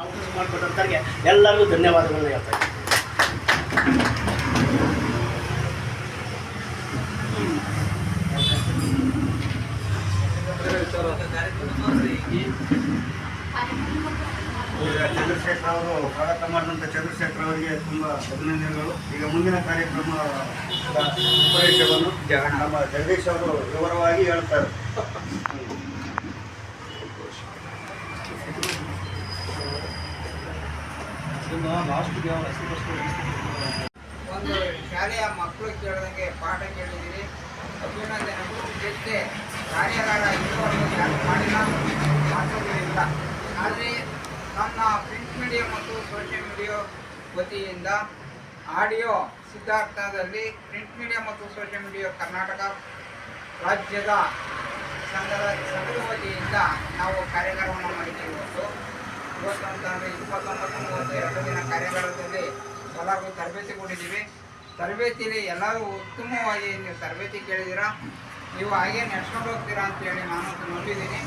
ಅವಕಾಶ ಮಾಡಿಕೊಟ್ಟಂತವ್ರಿಗೆ ಎಲ್ಲರಿಗೂ ಧನ್ಯವಾದಗಳನ್ನ ಹೇಳ್ತಾ ಚಂದ್ರಶೇಖರ್ ಅವರು ಸ್ವಾಗತ ಮಾಡಿದಂಥ ಚಂದ್ರಶೇಖರ್ ಅವರಿಗೆ ತುಂಬ ಅಭಿನಂದನೆಗಳು. ಈಗ ಮುಂದಿನ ಕಾರ್ಯಕ್ರಮದ ರೂಪರೇಷೆಯನ್ನು ನಮ್ಮ ಜಗದೀಶ್ ಅವರು ವಿವರವಾಗಿ ಹೇಳ್ತಾರೆ. ಒಂದು ಶಾಲೆಯ ಮಕ್ಕಳು ಕೇಳಿದಂಗೆ ಪಾಠ ಕೇಳಿದ್ದೀರಿ. ಅಭಿನಂದನೆಗಳು. ಜೊತೆ ಕಾರ್ಯಾಗಾರ ಇದುವರೆಗೂ ಯಾರು ಮಾಡಿಲ್ಲ, ಮಾತುಗಳಿಲ್ಲ. ಆದರೆ ನನ್ನ ಪ್ರಿಂಟ್ ಮೀಡಿಯಾ ಮತ್ತು ಸೋಷಿಯಲ್ ಮೀಡಿಯಾ ವತಿಯಿಂದ ಆಡಿಯೋ ಸಿದ್ಧಾರ್ಥದಲ್ಲಿ ಪ್ರಿಂಟ್ ಮೀಡಿಯಾ ಮತ್ತು ಸೋಷಿಯಲ್ ಮೀಡಿಯಾ ಕರ್ನಾಟಕ ರಾಜ್ಯದ ಸಂಘದ ವತಿಯಿಂದ ನಾವು ಕಾರ್ಯಾಗಾರವನ್ನು ಮಾಡಿದ್ದೀವಿ. ಇವತ್ತು ಅಂತಂದರೆ 29-32 ದಿನ ಕಾರ್ಯಾಗಾರದಲ್ಲಿ ಎಲ್ಲರಿಗೂ ತರಬೇತಿ ಕೊಟ್ಟಿದ್ದೀವಿ. ತರಬೇತಿಯಲ್ಲಿ ಎಲ್ಲರೂ ಉತ್ತಮವಾಗಿ ನೀವು ತರಬೇತಿ ಕೇಳಿದ್ದೀರಾ. ನೀವು ಹಾಗೆ ನಡೆಸ್ಕೊಂಡು ಹೋಗ್ತೀರಾ ಅಂತೇಳಿ ನಾನು ನಂಬಿದ್ದೀನಿ.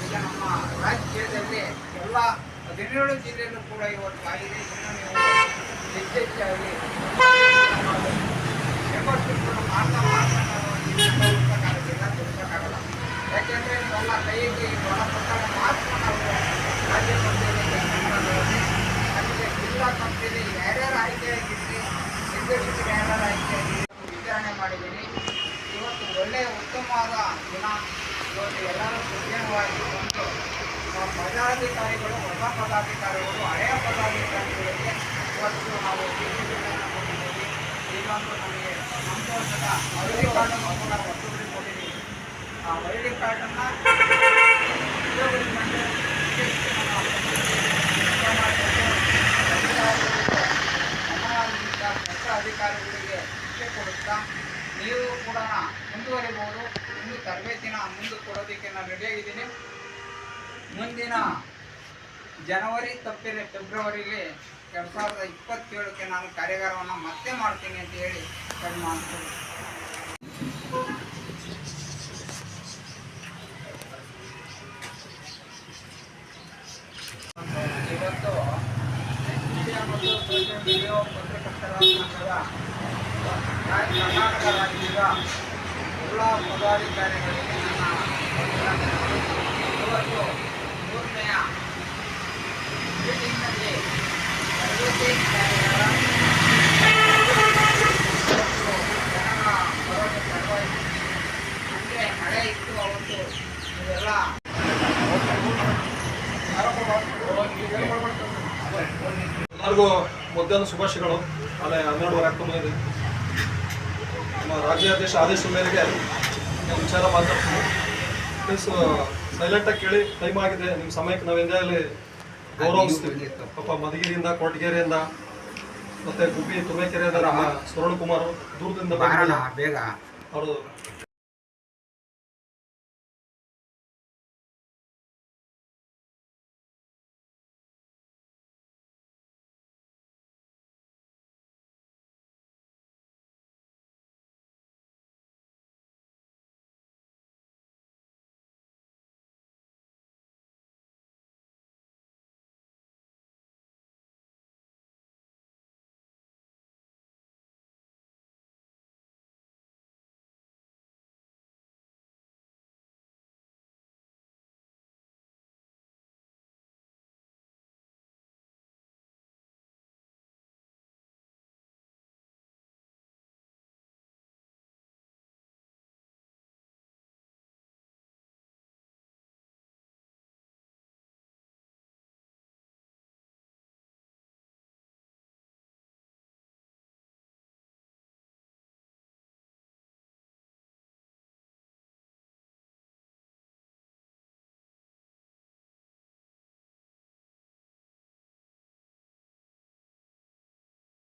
ಈಗ ನಮ್ಮ ರಾಜ್ಯದಲ್ಲಿ ಎಲ್ಲ 17 ಜಿಲ್ಲೆಯಲ್ಲೂ ಕೂಡ ಇವತ್ತು ಆಗಿದೆ. ಇನ್ನು ನೀವು ಹೆಚ್ಚೆಚ್ಚಾಗಿ ಮೆಂಬರ್ಶಿಪ್ಗಳು ಮಾಡೋಕ್ಕಾಗೋದಿಲ್ಲ, ತಿಳಿಸೋಕ್ಕಾಗಲ್ಲ. ಯಾಕೆಂದರೆ ಎಲ್ಲ ಕೈಗೆ ಒಳ ಪ್ರಕಾರ ಮಾತ್ರ ನಾವು ರಾಜ್ಯ ಮಟ್ಟದಲ್ಲಿ ಕೆಲಸ ಮಾಡೋದು. ನಮಗೆ ಜಿಲ್ಲಾ ಮಟ್ಟದಲ್ಲಿ ಯಾರ್ಯಾರು ಆಯ್ಕೆಯಾಗಿದ್ದರೆ ನಿರ್ದೇಶಕರು ಯಾರ್ಯಾರು ಆಯ್ಕೆಯಾಗಿ ವಿಚಾರಣೆ ಮಾಡಿದ್ದೀನಿ. ಇವತ್ತು ಒಳ್ಳೆಯ ಉತ್ತಮವಾದ ದಿನ. ಇವತ್ತು ಎಲ್ಲರೂ ಸುದೀರ್ಘವಾಗಿ ಬಂದು ಪದಾಧಿಕಾರಿಗಳು, ಹೊಸ ಪದಾಧಿಕಾರಿಗಳು, ಹಳೆಯ ಪದಾಧಿಕಾರಿಗಳಿಗೆ ಇವತ್ತು ನಾವು ಟಿಕೆಟ್ಗಳನ್ನು ಕೊಟ್ಟಿದ್ದೀವಿ. ಈಗಂತೂ ನಮಗೆ ಸಂತೋಷದ ಐಡಿ ಕಾರ್ಡನ್ನು ಕೂಡ ಒತ್ತುವರಿ ಕೊಟ್ಟಿದ್ದೀವಿ. ಆ ಐಡಿ ಕಾರ್ಡನ್ನು ಉಪಯೋಗಿಸಿಕೊಂಡು ಕೆಟ್ಟ ಅಧಿಕಾರಿಗಳಿಗೆ ಶಿಕ್ಷೆ ಕೊಡುತ್ತಾ ನೀವು ಕೂಡ ಮುಂದುವರಿಬಹುದು. ಇನ್ನು ತರಬೇತಿನ ಮುಂದೆ ಕೊಡೋದಕ್ಕೆ ನಾನು ರೆಡಿಯಾಗಿದ್ದೀನಿ. ಮುಂದಿನ ಜನವರಿ ತಪ್ಪಿದ್ರೆ ಫೆಬ್ರವರಿಲಿ 2027ಕ್ಕೆ ನಾನು ಕಾರ್ಯಾಗಾರವನ್ನು ಮತ್ತೆ ಮಾಡ್ತೀನಿ ಅಂತ ಹೇಳಿ ಮಾಡ್ತೀನಿ. ಇವತ್ತು ಮೀಡಿಯಾ ಮತ್ತು ಸೋಷಿಯಲ್ ಮೀಡಿಯಾ ಪತ್ರಕರ್ತರ ಸಂಘದ ಕರ್ನಾಟಕ ರಾಜ್ಯದ ಎಲ್ಲ ಪದಾಧಿಕಾರಿಗಳಿಗೆ ನನ್ನ ಇವತ್ತು 3ನೇ ಮೀಟಿಂಗ್ನಲ್ಲಿ ತರಬೇತಿ ಕಾರ್ಯಾಗಾರ ಜನರ ಬರೋದು ತಡವಾಯಿತು. ಅಂದರೆ ಮಳೆ ಇತ್ತು ಅವತ್ತು. ಇವೆಲ್ಲ ಎಲ್ಲರಿಗೂ ಮಧ್ಯಾಹ್ನ ಶುಭಾಶಯಗಳು. ಆಮೇಲೆ 12 ಆಗ್ತದೆ. ನಮ್ಮ ರಾಜ್ಯಾಧ್ಯಕ್ಷ ಆದೇಶದ ಮೇರೆಗೆ ವಿಚಾರ ಮಾತಾಡ್ತೀನಿ. ಪ್ಲೀಸ್ ಸೈಲೆಂಟಾಗಿ ಕೇಳಿ. ಟೈಮ್ ಆಗಿದೆ. ನಿಮ್ಮ ಸಮಯಕ್ಕೆ ನಾವು ಎಂದಾಗಲಿ ಗೌರವಿಸ್ತೀವಿ. ಪಾಪ ಮಧುಗಿರಿಯಿಂದ, ಕೊರಟಗೆರೆಯಿಂದ, ಮತ್ತು ಗುಬ್ಬಿ ತುರುವೇಕೆರೆಯಿಂದ ನಮ್ಮ ಸ್ವರ್ಣಕುಮಾರ್ ದೂರದಿಂದ ಬೇಗ ಅವರು